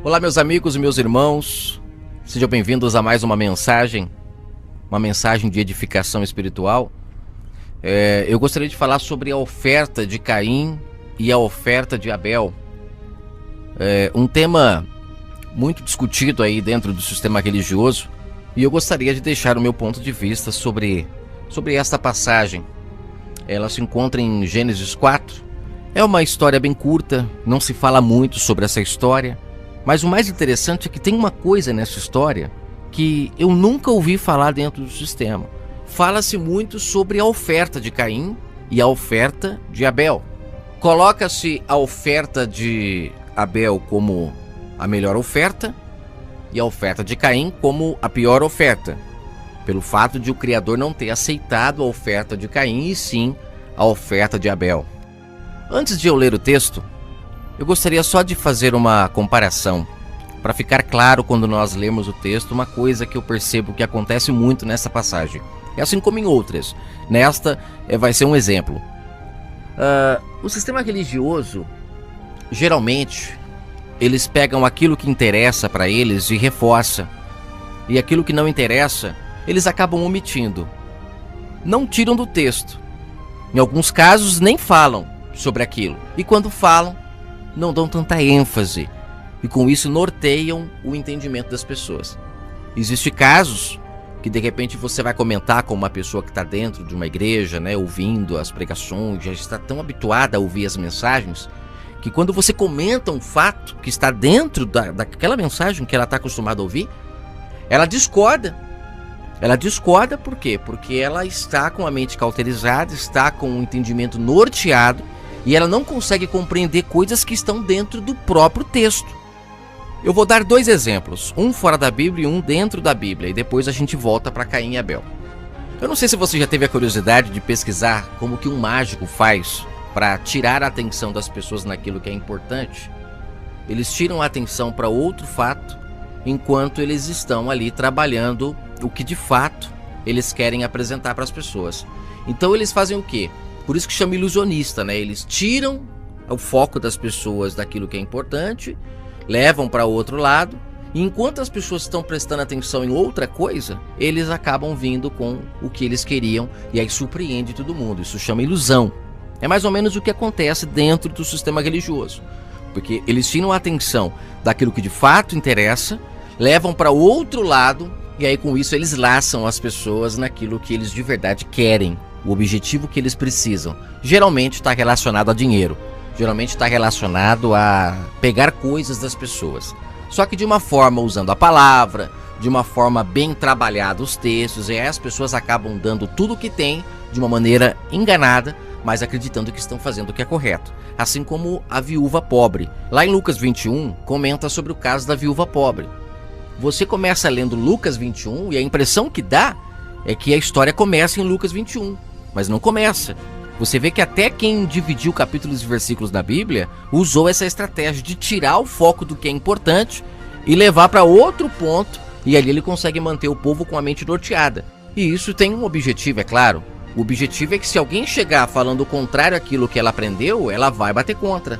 Olá, meus amigos e meus irmãos, sejam bem-vindos a mais uma mensagem de edificação espiritual. Eu gostaria de falar sobre a oferta de Caim e a oferta de Abel. Um tema muito discutido aí dentro do sistema religioso, e eu gostaria de deixar o meu ponto de vista sobre esta passagem. Ela se encontra em Gênesis 4. É uma história bem curta, não se fala muito sobre essa história, mas o mais interessante é que tem uma coisa nessa história que eu nunca ouvi falar dentro do sistema. Fala-se muito sobre a oferta de Caim e a oferta de Abel. Coloca-se a oferta de Abel como a melhor oferta e a oferta de Caim como a pior oferta, pelo fato de o Criador não ter aceitado a oferta de Caim e sim a oferta de Abel. Antes de eu ler o texto, eu gostaria só de fazer uma comparação, para ficar claro quando nós lemos o texto, uma coisa que eu percebo que acontece muito nessa passagem, e assim como em outras. Nesta vai ser um exemplo. O sistema religioso, geralmente, eles pegam aquilo que interessa para eles e reforça, e aquilo que não interessa, eles acabam omitindo. Não tiram do texto. Em alguns casos, nem falam sobre aquilo, e quando falam, não dão tanta ênfase, e com isso norteiam o entendimento das pessoas. Existem casos que de repente você vai comentar com uma pessoa que está dentro de uma igreja, né, ouvindo as pregações, já está tão habituada a ouvir as mensagens, que quando você comenta um fato que está dentro daquela mensagem que ela está acostumada a ouvir, ela discorda. Ela discorda por quê? Porque ela está com a mente cauterizada, está com o entendimento norteado, e ela não consegue compreender coisas que estão dentro do próprio texto. Eu vou dar dois exemplos, um fora da Bíblia e um dentro da Bíblia, e depois a gente volta para Caim e Abel. Eu não sei se você já teve a curiosidade de pesquisar como que um mágico faz para tirar a atenção das pessoas naquilo que é importante. Eles tiram a atenção para outro fato, enquanto eles estão ali trabalhando o que de fato eles querem apresentar para as pessoas. Então eles fazem o quê? Por isso que chama ilusionista, né? Eles tiram o foco das pessoas daquilo que é importante, levam para outro lado, e enquanto as pessoas estão prestando atenção em outra coisa, eles acabam vindo com o que eles queriam, e aí surpreende todo mundo. Isso chama ilusão. É mais ou menos o que acontece dentro do sistema religioso, porque eles tiram a atenção daquilo que de fato interessa, levam para outro lado, e aí com isso eles laçam as pessoas naquilo que eles de verdade querem. O objetivo que eles precisam geralmente está relacionado a dinheiro, geralmente está relacionado a pegar coisas das pessoas, só que de uma forma usando a palavra, de uma forma bem trabalhada os textos, e aí as pessoas acabam dando tudo o que tem de uma maneira enganada, mas acreditando que estão fazendo o que é correto. Assim como a viúva pobre. Lá em Lucas 21, comenta sobre o caso da viúva pobre. Você começa lendo Lucas 21 e a impressão que dá é que a história começa em Lucas 21, mas não começa. Você vê que até quem dividiu capítulos e versículos da Bíblia usou essa estratégia de tirar o foco do que é importante e levar para outro ponto, e ali ele consegue manter o povo com a mente norteada. E isso tem um objetivo, é claro. O objetivo é que se alguém chegar falando o contrário àquilo que ela aprendeu, ela vai bater contra.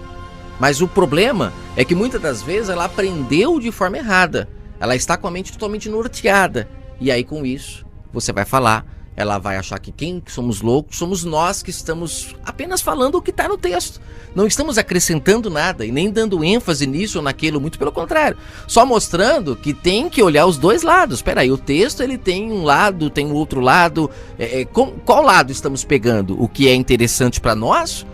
Mas o problema é que muitas das vezes ela aprendeu de forma errada. Ela está com a mente totalmente norteada. E aí com isso, você vai falar, ela vai achar que quem somos loucos somos nós que estamos apenas falando o que está no texto. Não estamos acrescentando nada e nem dando ênfase nisso ou naquilo, muito pelo contrário. Só mostrando que tem que olhar os dois lados. Espera aí, o texto ele tem um lado, tem o outro lado. Qual lado estamos pegando? O que é interessante para nós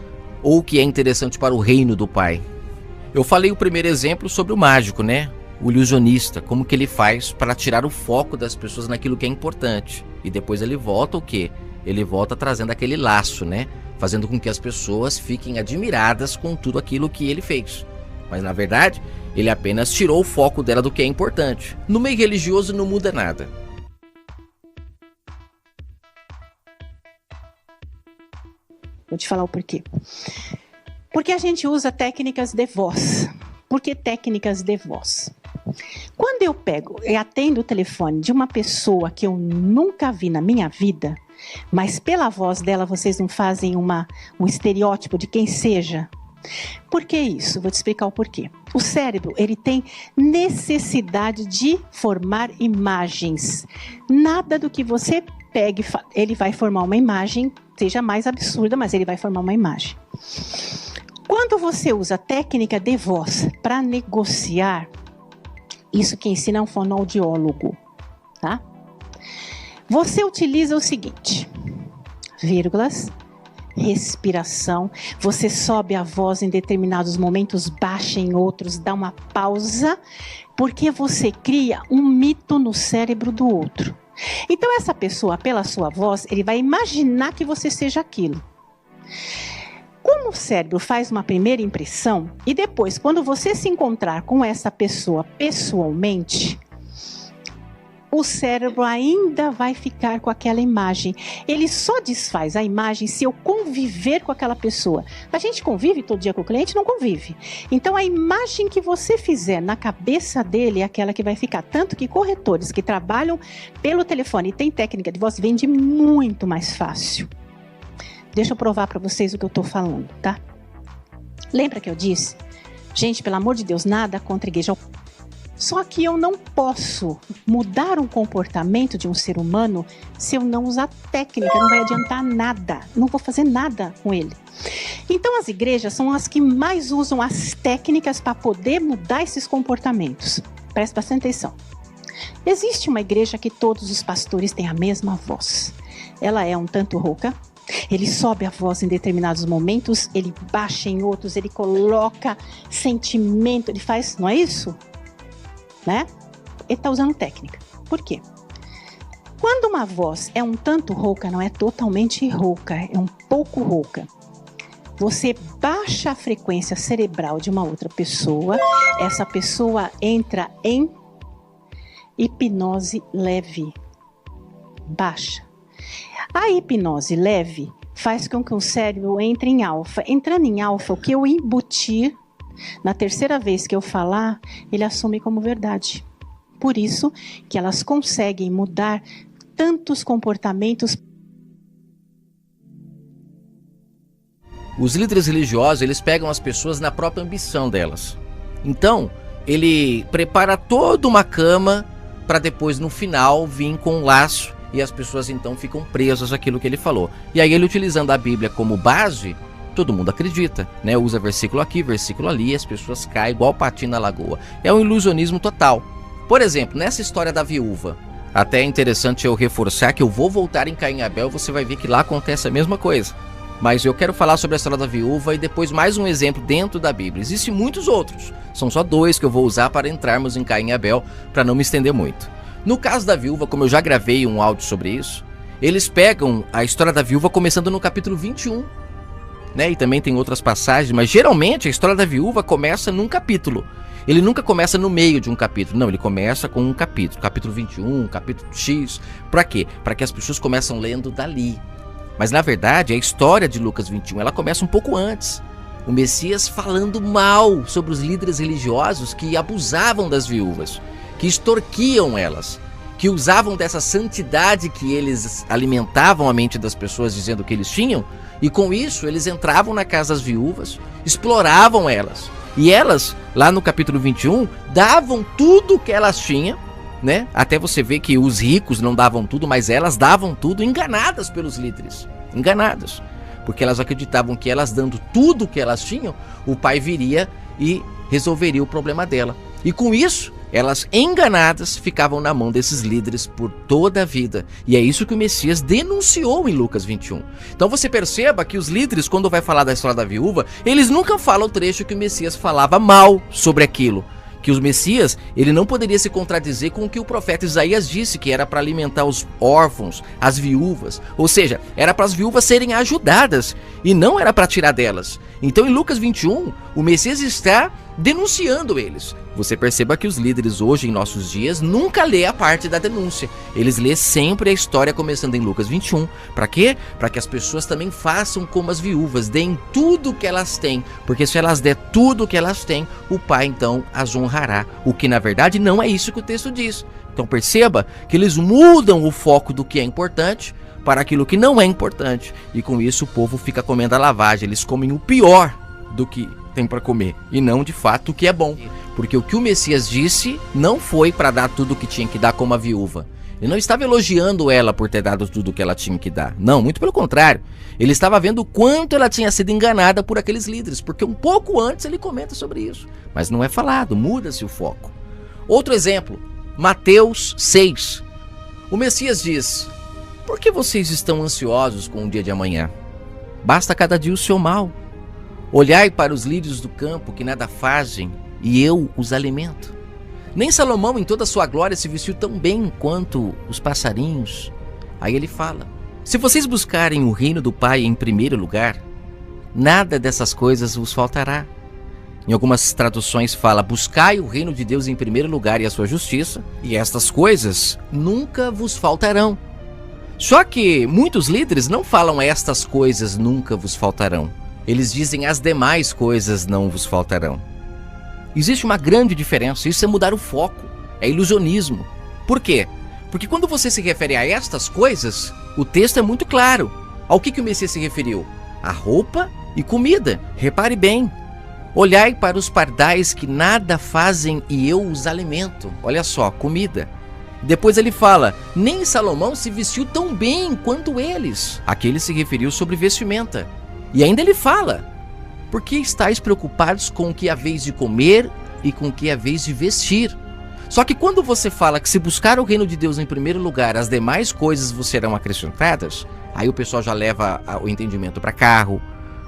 ou o que é interessante para o reino do Pai? Eu falei o primeiro exemplo sobre o mágico, né? O ilusionista, como que ele faz para tirar o foco das pessoas naquilo que é importante. E depois ele volta o quê? Ele volta trazendo aquele laço, né? Fazendo com que as pessoas fiquem admiradas com tudo aquilo que ele fez. Mas na verdade, ele apenas tirou o foco dela do que é importante. No meio religioso não muda nada. Vou te falar o porquê. Porque a gente usa técnicas de voz. Por que técnicas de voz? Quando eu pego e atendo o telefone de uma pessoa que eu nunca vi na minha vida, mas pela voz dela vocês não fazem um estereótipo de quem seja? Por que isso? Vou te explicar o porquê. O cérebro, ele tem necessidade de formar imagens. Nada do que você pegue, ele vai formar uma imagem, seja mais absurda, mas ele vai formar uma imagem. Quando você usa a técnica de voz para negociar, isso que ensina é um fonoaudiólogo, tá? Você utiliza o seguinte, vírgulas, respiração, você sobe a voz em determinados momentos, baixa em outros, dá uma pausa, porque você cria um mito no cérebro do outro. Então essa pessoa, pela sua voz, ele vai imaginar que você seja aquilo. Como o cérebro faz uma primeira impressão, e depois, quando você se encontrar com essa pessoa pessoalmente, o cérebro ainda vai ficar com aquela imagem. Ele só desfaz a imagem se eu conviver com aquela pessoa. A gente convive todo dia com o cliente? Não convive. Então a imagem que você fizer na cabeça dele é aquela que vai ficar. Tanto que corretores que trabalham pelo telefone e tem técnica de voz, vende muito mais fácil. Deixa eu provar para vocês o que eu estou falando, tá? Lembra que eu disse? Gente, pelo amor de Deus, nada contra a igreja. Só que eu não posso mudar um comportamento de um ser humano se eu não usar técnica, não vai adiantar nada, não vou fazer nada com ele. Então as igrejas são as que mais usam as técnicas para poder mudar esses comportamentos. Presta bastante atenção. Existe uma igreja que todos os pastores têm a mesma voz. Ela é um tanto rouca. Ele sobe a voz em determinados momentos, ele baixa em outros, ele coloca sentimento, ele faz, não é isso? Né? Ele está usando técnica. Por quê? Quando uma voz é um tanto rouca, não é totalmente rouca, é um pouco rouca. Você baixa a frequência cerebral de uma outra pessoa, essa pessoa entra em hipnose leve. Baixa. A hipnose leve faz com que o cérebro entre em alfa. Entrando em alfa, o que eu embutir, na terceira vez que eu falar, ele assume como verdade. Por isso que elas conseguem mudar tantos comportamentos. Os líderes religiosos, eles pegam as pessoas na própria ambição delas. Então, ele prepara toda uma cama para depois, no final, vir com um laço e as pessoas então ficam presas àquilo que ele falou. E aí ele, utilizando a Bíblia como base, todo mundo acredita, né? Usa versículo aqui, versículo ali, e as pessoas caem igual patinho na lagoa. É um ilusionismo total. Por exemplo, nessa história da viúva, até é interessante eu reforçar que eu vou voltar em Caim e Abel, você vai ver que lá acontece a mesma coisa. Mas eu quero falar sobre a história da viúva e depois mais um exemplo dentro da Bíblia. Existem muitos outros, são só 2 que eu vou usar para entrarmos em Caim e Abel, para não me estender muito. No caso da viúva, como eu já gravei um áudio sobre isso, eles pegam a história da viúva começando no capítulo 21, né? E também tem outras passagens, mas geralmente a história da viúva começa num capítulo. Ele nunca começa no meio de um capítulo, não, ele começa com um capítulo, capítulo 21, capítulo X. Para quê? Para que as pessoas começam lendo dali. Mas na verdade a história de Lucas 21, ela começa um pouco antes. O Messias falando mal sobre os líderes religiosos que abusavam das viúvas, que extorquiam elas, que usavam dessa santidade que eles alimentavam a mente das pessoas dizendo que eles tinham, e com isso eles entravam na casa das viúvas, exploravam elas, e elas, lá no capítulo 21, davam tudo que elas tinham, né? Até você ver que os ricos não davam tudo, mas elas davam tudo, enganadas pelos líderes, enganadas, porque elas acreditavam que elas dando tudo que elas tinham, o pai viria e resolveria o problema dela. E com isso, elas enganadas ficavam na mão desses líderes por toda a vida. E é isso que o Messias denunciou em Lucas 21. Então você perceba que os líderes, quando vai falar da história da viúva, eles nunca falam o trecho que o Messias falava mal sobre aquilo. Que o Messias, ele não poderia se contradizer com o que o profeta Isaías disse, que era para alimentar os órfãos, as viúvas. Ou seja, era para as viúvas serem ajudadas e não era para tirar delas. Então em Lucas 21, o Messias está denunciando eles. Você perceba que os líderes hoje, em nossos dias, nunca lê a parte da denúncia. Eles lê sempre a história começando em Lucas 21. Para quê? Para que as pessoas também façam como as viúvas, deem tudo que elas têm. Porque se elas der tudo que elas têm, o pai então as honrará. O que na verdade não é isso que o texto diz. Então perceba que eles mudam o foco do que é importante para aquilo que não é importante. E com isso o povo fica comendo a lavagem. Eles comem o pior do que tem para comer e não de fato o que é bom. Porque o que o Messias disse não foi para dar tudo o que tinha que dar como a viúva. Ele não estava elogiando ela por ter dado tudo o que ela tinha que dar. Não, muito pelo contrário. Ele estava vendo o quanto ela tinha sido enganada por aqueles líderes, porque um pouco antes ele comenta sobre isso. Mas não é falado, muda-se o foco. Outro exemplo, Mateus 6. O Messias diz: por que vocês estão ansiosos com o dia de amanhã? Basta cada dia o seu mal. Olhai para os lírios do campo que nada fazem, e eu os alimento. Nem Salomão em toda a sua glória se vestiu tão bem quanto os passarinhos. Aí ele fala: se vocês buscarem o reino do Pai em primeiro lugar, nada dessas coisas vos faltará. Em algumas traduções fala: buscai o reino de Deus em primeiro lugar e a sua justiça, e estas coisas nunca vos faltarão. Só que muitos líderes não falam estas coisas nunca vos faltarão. Eles dizem as demais coisas não vos faltarão. Existe uma grande diferença, isso é mudar o foco, é ilusionismo. Por quê? Porque quando você se refere a estas coisas, o texto é muito claro. Ao que o Messias se referiu? A roupa e comida. Repare bem. Olhai para os pardais que nada fazem e eu os alimento. Olha só, comida. Depois ele fala: nem Salomão se vestiu tão bem quanto eles. Aqui ele se referiu sobre vestimenta. E ainda ele fala: por que estáis preocupados com o que é a vez de comer e com o que é a vez de vestir? Só que quando você fala que se buscar o reino de Deus em primeiro lugar, as demais coisas vos serão acrescentadas, aí o pessoal já leva o entendimento para carro,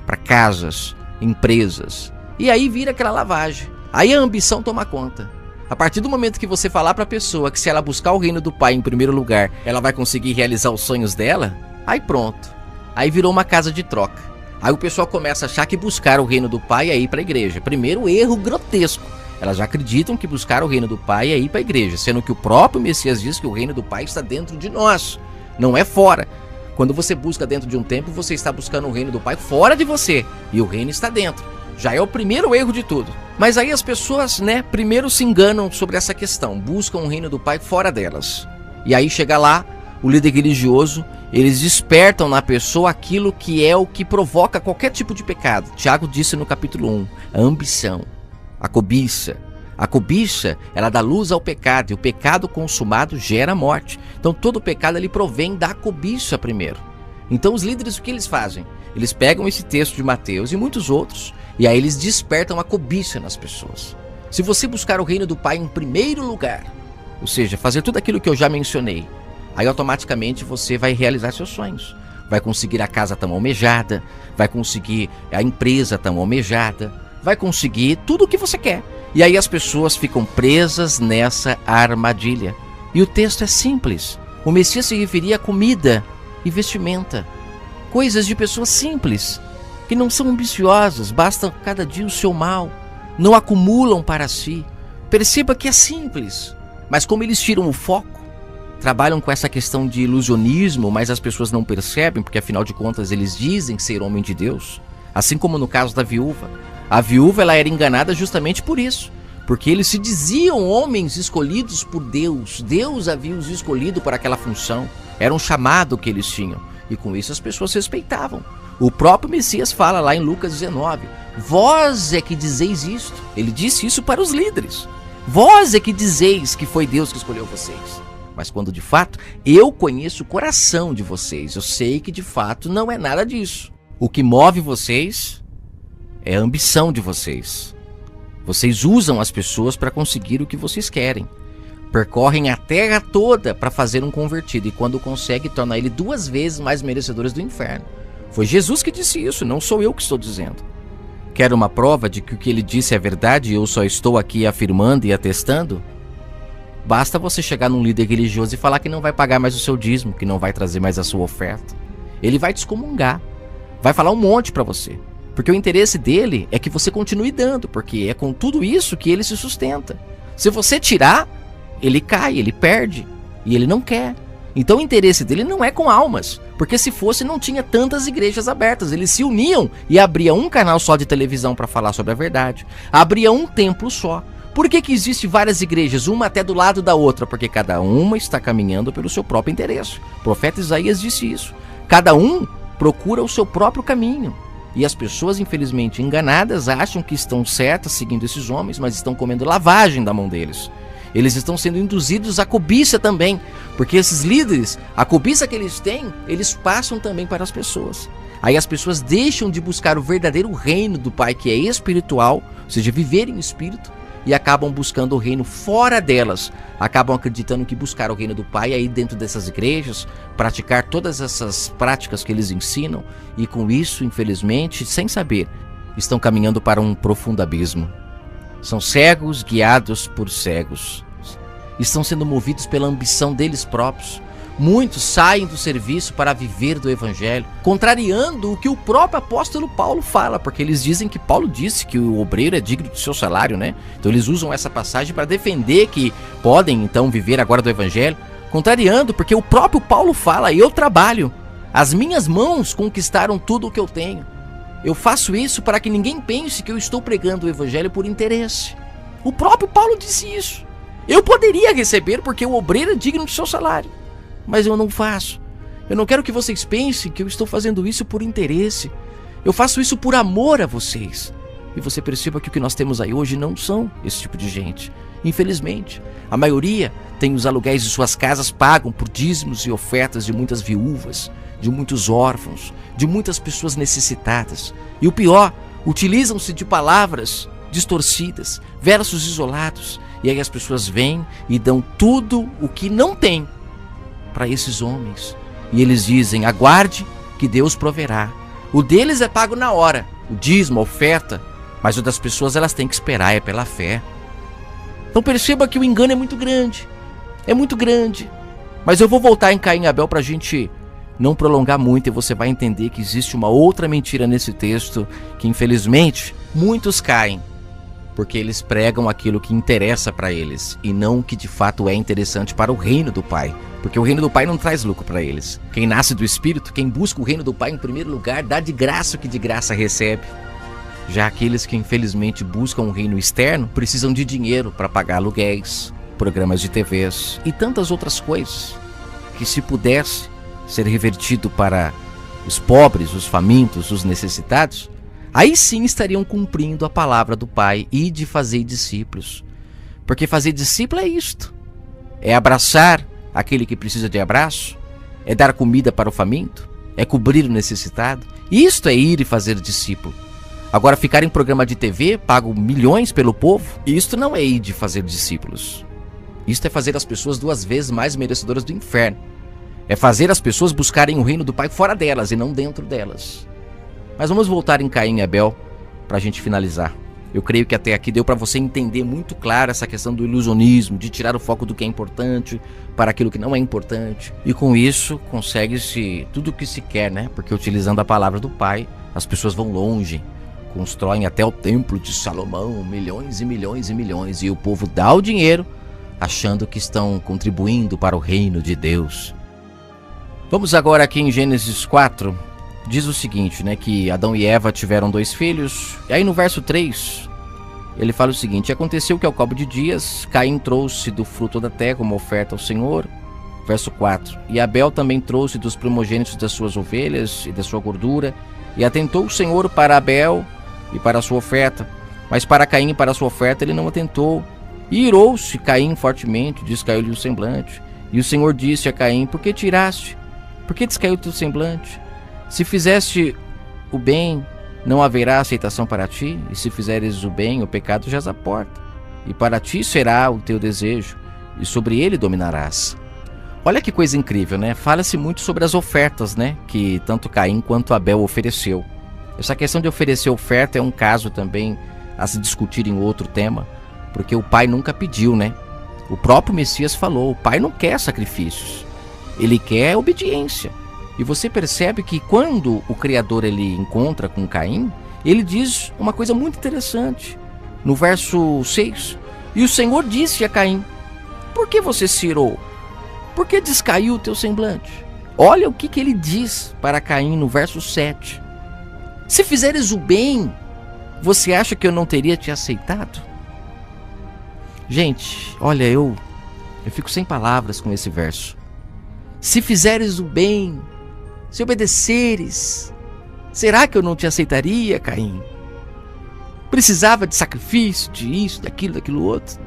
para casas, empresas. E aí vira aquela lavagem. Aí a ambição toma conta. A partir do momento que você falar para a pessoa que se ela buscar o reino do Pai em primeiro lugar, ela vai conseguir realizar os sonhos dela, aí pronto. Aí virou uma casa de troca. Aí o pessoal começa a achar que buscar o reino do Pai é ir para a igreja. Primeiro erro grotesco. Elas já acreditam que buscar o reino do Pai é ir para a igreja, sendo que o próprio Messias diz que o reino do Pai está dentro de nós, não é fora. Quando você busca dentro de um templo, você está buscando o reino do Pai fora de você, e o reino está dentro. Já é o primeiro erro de tudo. Mas aí as pessoas, primeiro se enganam sobre essa questão, buscam o reino do Pai fora delas. E aí chega lá, o líder religioso, eles despertam na pessoa aquilo que é o que provoca qualquer tipo de pecado. Tiago disse no capítulo 1, a ambição, a cobiça. A cobiça, ela dá luz ao pecado, e o pecado consumado gera morte. Então todo pecado ele provém da cobiça primeiro. Então os líderes, o que eles fazem? Eles pegam esse texto de Mateus e muitos outros, e aí eles despertam a cobiça nas pessoas. Se você buscar o reino do Pai em primeiro lugar, ou seja, fazer tudo aquilo que eu já mencionei, aí automaticamente você vai realizar seus sonhos. Vai conseguir a casa tão almejada, vai conseguir a empresa tão almejada, vai conseguir tudo o que você quer. E aí as pessoas ficam presas nessa armadilha. E o texto é simples. O Messias se referia a comida e vestimenta. Coisas de pessoas simples, que não são ambiciosas, basta cada dia o seu mal, não acumulam para si. Perceba que é simples, mas como eles tiram o foco, trabalham com essa questão de ilusionismo, mas as pessoas não percebem, porque afinal de contas eles dizem ser homem de Deus. Assim como no caso da viúva. A viúva ela era enganada justamente por isso, porque eles se diziam homens escolhidos por Deus. Deus havia os escolhido para aquela função, era um chamado que eles tinham, e com isso as pessoas respeitavam. O próprio Messias fala lá em Lucas 19, vós é que dizeis isto. Ele disse isso para os líderes. Vós é que dizeis que foi Deus que escolheu vocês. Mas quando de fato eu conheço o coração de vocês, eu sei que de fato não é nada disso. O que move vocês é a ambição de vocês. Vocês usam as pessoas para conseguir o que vocês querem. Percorrem a terra toda para fazer um convertido, e quando consegue, torna ele 2 vezes mais merecedores do inferno. Foi Jesus que disse isso, não sou eu que estou dizendo. Quer uma prova de que o que ele disse é verdade e eu só estou aqui afirmando e atestando? Basta você chegar num líder religioso e falar que não vai pagar mais o seu dízimo, que não vai trazer mais a sua oferta. Ele vai te excomungar, vai falar um monte para você. Porque o interesse dele é que você continue dando, porque é com tudo isso que ele se sustenta. Se você tirar, ele cai, ele perde, e ele não quer. Então o interesse dele não é com almas, porque se fosse não tinha tantas igrejas abertas. Eles se uniam e abria um canal só de televisão para falar sobre a verdade, abria um templo só. Por que existe várias igrejas, uma até do lado da outra? Porque cada uma está caminhando pelo seu próprio interesse. O profeta Isaías disse isso. Cada um procura o seu próprio caminho. E as pessoas, infelizmente enganadas, acham que estão certas seguindo esses homens, mas estão comendo lavagem da mão deles. Eles estão sendo induzidos à cobiça também, porque esses líderes, a cobiça que eles têm, eles passam também para as pessoas. Aí as pessoas deixam de buscar o verdadeiro reino do Pai, que é espiritual, ou seja, viver em espírito, e acabam buscando o reino fora delas. Acabam acreditando que buscar o reino do Pai é ir dentro dessas igrejas, praticar todas essas práticas que eles ensinam, e com isso, infelizmente, sem saber, estão caminhando para um profundo abismo. São cegos guiados por cegos. Estão sendo movidos pela ambição deles próprios. Muitos saem do serviço para viver do evangelho, contrariando o que o próprio apóstolo Paulo fala, porque eles dizem que Paulo disse que o obreiro é digno do seu salário, né? Então eles usam essa passagem para defender que podem então viver agora do evangelho, contrariando, porque o próprio Paulo fala: eu trabalho, as minhas mãos conquistaram tudo o que eu tenho. Eu faço isso para que ninguém pense que eu estou pregando o evangelho por interesse. O próprio Paulo disse isso. Eu poderia receber porque o obreiro é digno do seu salário, mas eu não faço. Eu não quero que vocês pensem que eu estou fazendo isso por interesse. Eu faço isso por amor a vocês. E você perceba que o que nós temos aí hoje não são esse tipo de gente. Infelizmente, a maioria tem os aluguéis de suas casas pagos por dízimos e ofertas de muitas viúvas, de muitos órfãos, de muitas pessoas necessitadas. E o pior, utilizam-se de palavras distorcidas, versos isolados. E aí as pessoas vêm e dão tudo o que não tem para esses homens. E eles dizem: aguarde que Deus proverá. O deles é pago na hora, o dízimo, a oferta. Mas o das pessoas, elas têm que esperar, é pela fé. Então perceba que o engano é muito grande. É muito grande. Mas eu vou voltar em Caim e Abel para a gente não prolongar muito, e você vai entender que existe uma outra mentira nesse texto, que infelizmente muitos caem, porque eles pregam aquilo que interessa para eles e não o que de fato é interessante para o reino do Pai. Porque o reino do Pai não traz lucro para eles. Quem nasce do Espírito, quem busca o reino do Pai em primeiro lugar, dá de graça o que de graça recebe. Já aqueles que infelizmente buscam um reino externo precisam de dinheiro para pagar aluguéis, programas de TVs e tantas outras coisas, que se pudesse ser revertido para os pobres, os famintos, os necessitados, aí sim estariam cumprindo a palavra do Pai e de fazer discípulos. Porque fazer discípulo é isto: é abraçar aquele que precisa de abraço, é dar comida para o faminto, é cobrir o necessitado. Isto é ir e fazer discípulo. Agora, ficar em programa de TV, pago milhões pelo povo, isto não é ir de fazer discípulos. Isto é fazer as pessoas 2 vezes mais merecedoras do inferno. É fazer as pessoas buscarem o reino do Pai fora delas e não dentro delas. Mas vamos voltar em Caim e Abel para a gente finalizar. Eu creio que até aqui deu para você entender muito claro essa questão do ilusionismo, de tirar o foco do que é importante para aquilo que não é importante. E com isso consegue-se tudo o que se quer, né? Porque utilizando a palavra do Pai, as pessoas vão longe, constroem até o templo de Salomão, milhões e milhões e milhões, e o povo dá o dinheiro achando que estão contribuindo para o reino de Deus. Vamos agora aqui em Gênesis 4. Diz o seguinte, né, que Adão e Eva tiveram 2 filhos. E aí no verso 3, ele fala o seguinte: aconteceu que ao cabo de dias, Caim trouxe do fruto da terra uma oferta ao Senhor. Verso 4, e Abel também trouxe dos primogênitos das suas ovelhas e da sua gordura. E atentou o Senhor para Abel e para a sua oferta, mas para Caim e para a sua oferta ele não atentou. E irou-se Caim fortemente, descaiu-lhe o semblante. E o Senhor disse a Caim: por que tiraste? Por que descaiu o teu semblante? Se fizeste o bem, não haverá aceitação para ti, e se fizeres o bem, o pecado jaz à porta, e para ti será o teu desejo, e sobre ele dominarás. Olha que coisa incrível, né? Fala-se muito sobre as ofertas, né, que tanto Caim quanto Abel ofereceu. Essa questão de oferecer oferta é um caso também a se discutir em outro tema, porque o Pai nunca pediu, né? O próprio Messias falou: o Pai não quer sacrifícios, ele quer obediência. E você percebe que quando o Criador ele encontra com Caim, ele diz uma coisa muito interessante. No verso 6, e o Senhor disse a Caim: por que você se irou? Por que descaiu o teu semblante? Olha o que ele diz para Caim no verso 7. Se fizeres o bem, você acha que eu não teria te aceitado? Gente, olha, eu fico sem palavras com esse verso. Se fizeres o bem, se obedeceres, Será que eu não te aceitaria, Caim? Precisava de sacrifício, de isso, daquilo outro?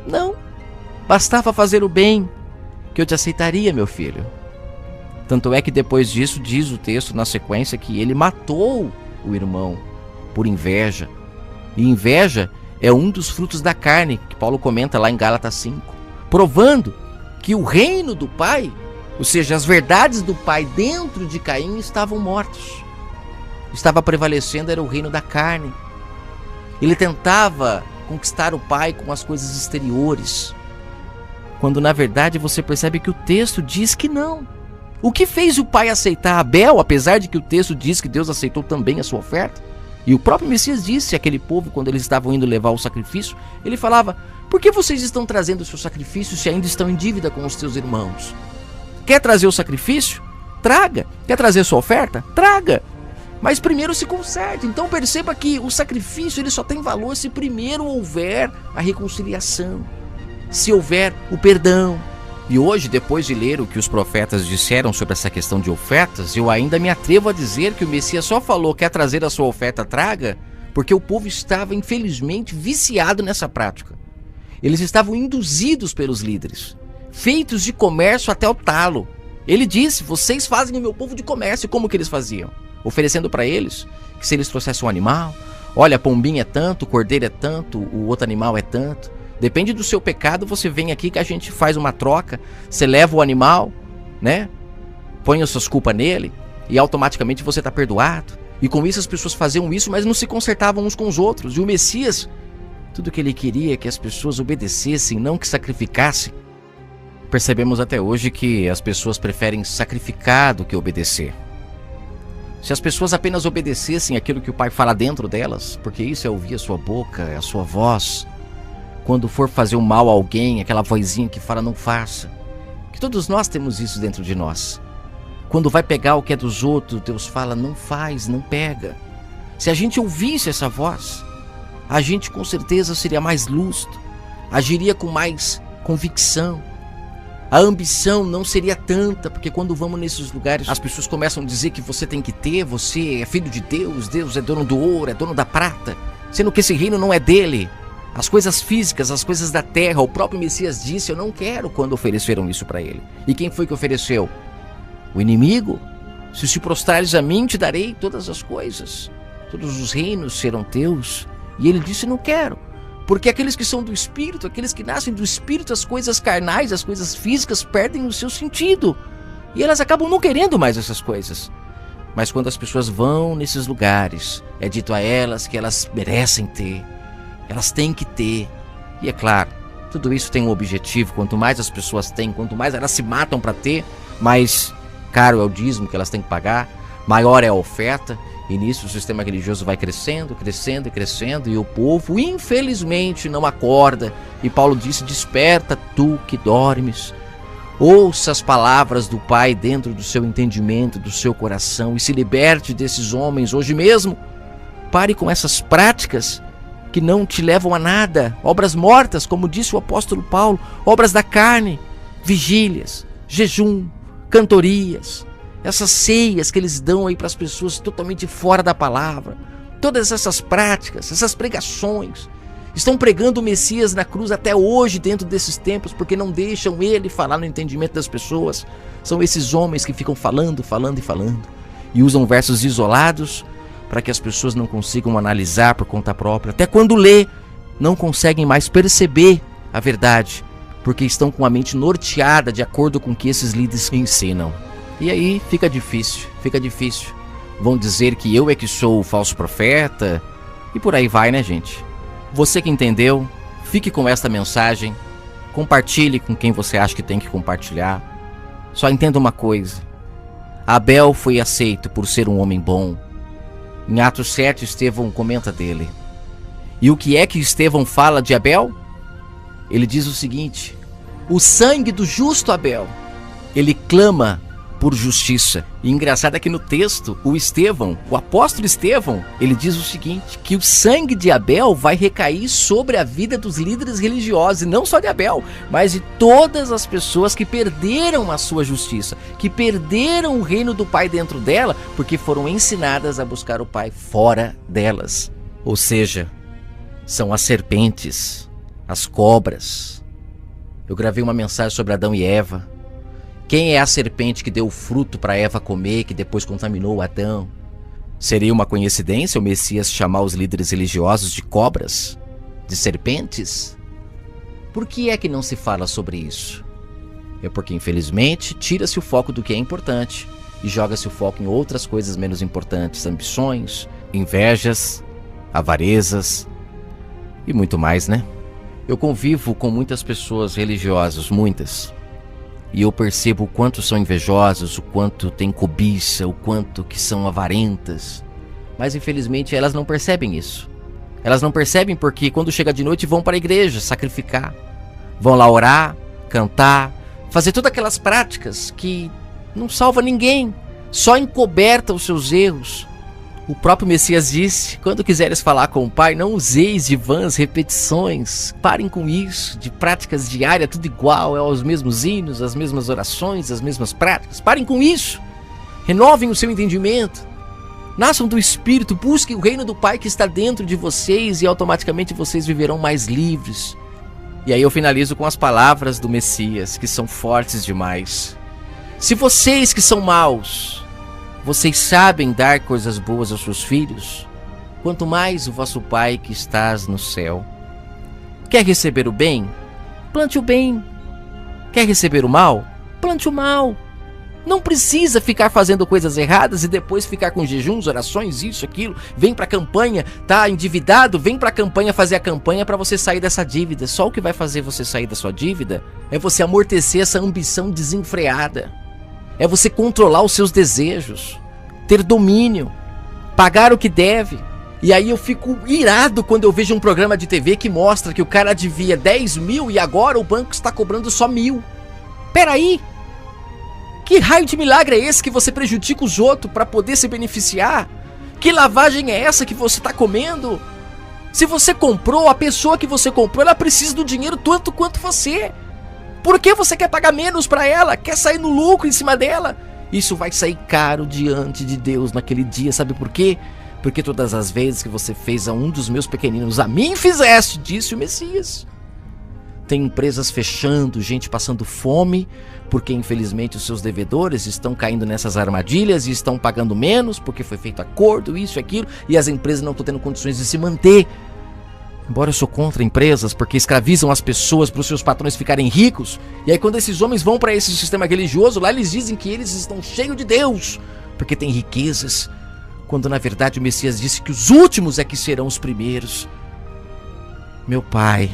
Não. Bastava fazer o bem, que eu te aceitaria, meu filho. Tanto é que depois disso diz o texto na sequência que ele matou o irmão por inveja. E inveja é um dos frutos da carne, que Paulo comenta lá em Gálatas 5, provando que o reino do Pai, ou seja, as verdades do Pai dentro de Caim estavam mortos. Estava prevalecendo era o reino da carne. Ele tentava conquistar o Pai com as coisas exteriores, quando na verdade você percebe que o texto diz que não. O que fez o Pai aceitar Abel, apesar de que o texto diz que Deus aceitou também a sua oferta? E o próprio Messias disse àquele povo, quando eles estavam indo levar o sacrifício, ele falava: por que vocês estão trazendo o seu sacrifício se ainda estão em dívida com os seus irmãos? Quer trazer o sacrifício? Traga. Quer trazer sua oferta? Traga. Mas primeiro se conserte. Então perceba que o sacrifício ele só tem valor se primeiro houver a reconciliação, se houver o perdão. E hoje, depois de ler o que os profetas disseram sobre essa questão de ofertas, eu ainda me atrevo a dizer que o Messias só falou: quer trazer a sua oferta, traga, porque o povo estava infelizmente viciado nessa prática. Eles estavam induzidos pelos líderes, feitos de comércio até o talo. Ele disse: vocês fazem o meu povo de comércio. Como que eles faziam? Oferecendo para eles que se eles trouxessem um animal, olha, a pombinha é tanto, o cordeiro é tanto, o outro animal é tanto. Depende do seu pecado, você vem aqui que a gente faz uma troca, você leva o animal, né? Põe as suas culpas nele e automaticamente você está perdoado. E com isso as pessoas faziam isso, mas não se consertavam uns com os outros. E o Messias, tudo que ele queria é que as pessoas obedecessem, não que sacrificassem. Percebemos até hoje que as pessoas preferem sacrificar do que obedecer. Se as pessoas apenas obedecessem aquilo que o Pai fala dentro delas, porque isso é ouvir a sua boca, é a sua voz. Quando for fazer um mal a alguém, aquela vozinha que fala: não faça. Que todos nós temos isso dentro de nós. Quando vai pegar o que é dos outros, Deus fala: não faz, não pega. Se a gente ouvisse essa voz, a gente com certeza seria mais lúcido, agiria com mais convicção. A ambição não seria tanta, porque quando vamos nesses lugares, as pessoas começam a dizer que você tem que ter, você é filho de Deus, Deus é dono do ouro, é dono da prata, sendo que esse reino não é dele. As coisas físicas, as coisas da terra, o próprio Messias disse: eu não quero, quando ofereceram isso para ele. E quem foi que ofereceu? O inimigo. Se prostrares a mim, te darei todas as coisas. Todos os reinos serão teus. E ele disse: não quero. Porque aqueles que são do Espírito, aqueles que nascem do Espírito, as coisas carnais, as coisas físicas perdem o seu sentido. E elas acabam não querendo mais essas coisas. Mas quando as pessoas vão nesses lugares, é dito a elas que elas merecem ter. Elas têm que ter. E é claro, tudo isso tem um objetivo. Quanto mais as pessoas têm, quanto mais elas se matam para ter, mais caro é o dízimo que elas têm que pagar, maior é a oferta. E nisso o sistema religioso vai crescendo, crescendo e crescendo. E o povo, infelizmente, não acorda. E Paulo disse: desperta tu que dormes. Ouça as palavras do Pai dentro do seu entendimento, do seu coração. E se liberte desses homens hoje mesmo. Pare com essas práticas que não te levam a nada, obras mortas, como disse o apóstolo Paulo, obras da carne, vigílias, jejum, cantorias, essas ceias que eles dão aí para as pessoas totalmente fora da palavra, todas essas práticas, essas pregações, estão pregando o Messias na cruz até hoje dentro desses templos, porque não deixam ele falar no entendimento das pessoas. São esses homens que ficam falando e usam versos isolados para que as pessoas não consigam analisar por conta própria. Até quando lê, não conseguem mais perceber a verdade, porque estão com a mente norteada de acordo com o que esses líderes ensinam. E aí fica difícil. Vão dizer que eu é que sou o falso profeta, e por aí vai, né, gente? Você que entendeu, fique com esta mensagem, compartilhe com quem você acha que tem que compartilhar. Só entenda uma coisa: Abel foi aceito por ser um homem bom. Em Atos 7, Estevão comenta dele. E o que é que Estevão fala de Abel? Ele diz o seguinte: o sangue do justo Abel, ele clama por justiça. E engraçado é que no texto, o apóstolo Estevão, ele diz o seguinte, que o sangue de Abel vai recair sobre a vida dos líderes religiosos, e não só de Abel, mas de todas as pessoas que perderam a sua justiça, que perderam o reino do Pai dentro dela, porque foram ensinadas a buscar o Pai fora delas. Ou seja, são as serpentes, as cobras. Eu gravei uma mensagem sobre Adão e Eva. Quem é a serpente que deu o fruto para Eva comer, que depois contaminou Adão? Seria uma coincidência o Messias chamar os líderes religiosos de cobras? De serpentes? Por que é que não se fala sobre isso? É porque, infelizmente, tira-se o foco do que é importante e joga-se o foco em outras coisas menos importantes, ambições, invejas, avarezas e muito mais, né? Eu convivo com muitas pessoas religiosas, muitas. E eu percebo o quanto são invejosos, o quanto têm cobiça, o quanto que são avarentas. Mas infelizmente elas não percebem isso. Elas não percebem porque quando chega de noite vão para a igreja sacrificar. Vão lá orar, cantar, fazer todas aquelas práticas que não salva ninguém. Só encoberta os seus erros. O próprio Messias disse, quando quiseres falar com o Pai, não useis de vãs repetições. Parem com isso, de práticas diárias, tudo igual, é os mesmos hinos, as mesmas orações, as mesmas práticas. Parem com isso. Renovem o seu entendimento. Nasçam do Espírito, busquem o reino do Pai que está dentro de vocês e automaticamente vocês viverão mais livres. E aí eu finalizo com as palavras do Messias, que são fortes demais. Se vocês que são maus, vocês sabem dar coisas boas aos seus filhos, quanto mais o vosso Pai que estás no céu. Quer receber o bem? Plante o bem. Quer receber o mal? Plante o mal. Não precisa ficar fazendo coisas erradas e depois ficar com jejuns, orações, isso, aquilo. Vem pra campanha, tá endividado? Vem pra campanha fazer a campanha pra você sair dessa dívida. Só o que vai fazer você sair da sua dívida é você amortecer essa ambição desenfreada. É você controlar os seus desejos, ter domínio, pagar o que deve. E aí eu fico irado quando eu vejo um programa de TV que mostra que o cara devia 10 mil e agora o banco está cobrando só 1.000. Peraí, que raio de milagre é esse que você prejudica os outros para poder se beneficiar? Que lavagem é essa que você está comendo? Se você comprou, a pessoa que você comprou, ela precisa do dinheiro tanto quanto você. Por que você quer pagar menos para ela? Quer sair no lucro em cima dela? Isso vai sair caro diante de Deus naquele dia, sabe por quê? Porque todas as vezes que você fez a um dos meus pequeninos, a mim fizeste, disse o Messias. Tem empresas fechando, gente passando fome, porque infelizmente os seus devedores estão caindo nessas armadilhas e estão pagando menos, porque foi feito acordo, isso e aquilo, e as empresas não estão tendo condições de se manter. Embora eu sou contra empresas, porque escravizam as pessoas para os seus patrões ficarem ricos. E aí quando esses homens vão para esse sistema religioso, lá eles dizem que eles estão cheios de Deus, porque têm riquezas. Quando na verdade o Messias disse que os últimos é que serão os primeiros. Meu Pai,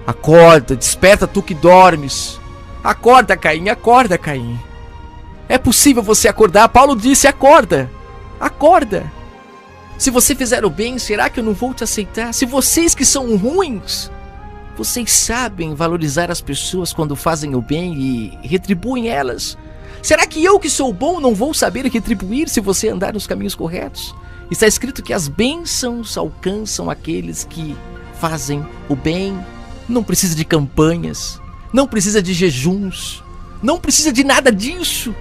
acorda, desperta tu que dormes. Acorda, Caim, acorda, Caim. É possível você acordar? Paulo disse, acorda, acorda. Se você fizer o bem, será que eu não vou te aceitar? Se vocês que são ruins, vocês sabem valorizar as pessoas quando fazem o bem e retribuem elas, será que eu que sou bom não vou saber retribuir se você andar nos caminhos corretos? Está escrito que as bênçãos alcançam aqueles que fazem o bem. Não precisa de campanhas, não precisa de jejuns, não precisa de nada disso.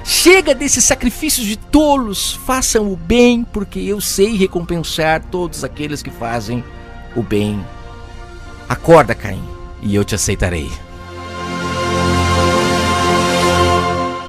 Chega desses sacrifícios de tolos, façam o bem, porque eu sei recompensar todos aqueles que fazem o bem. Acorda, Caim, e eu te aceitarei.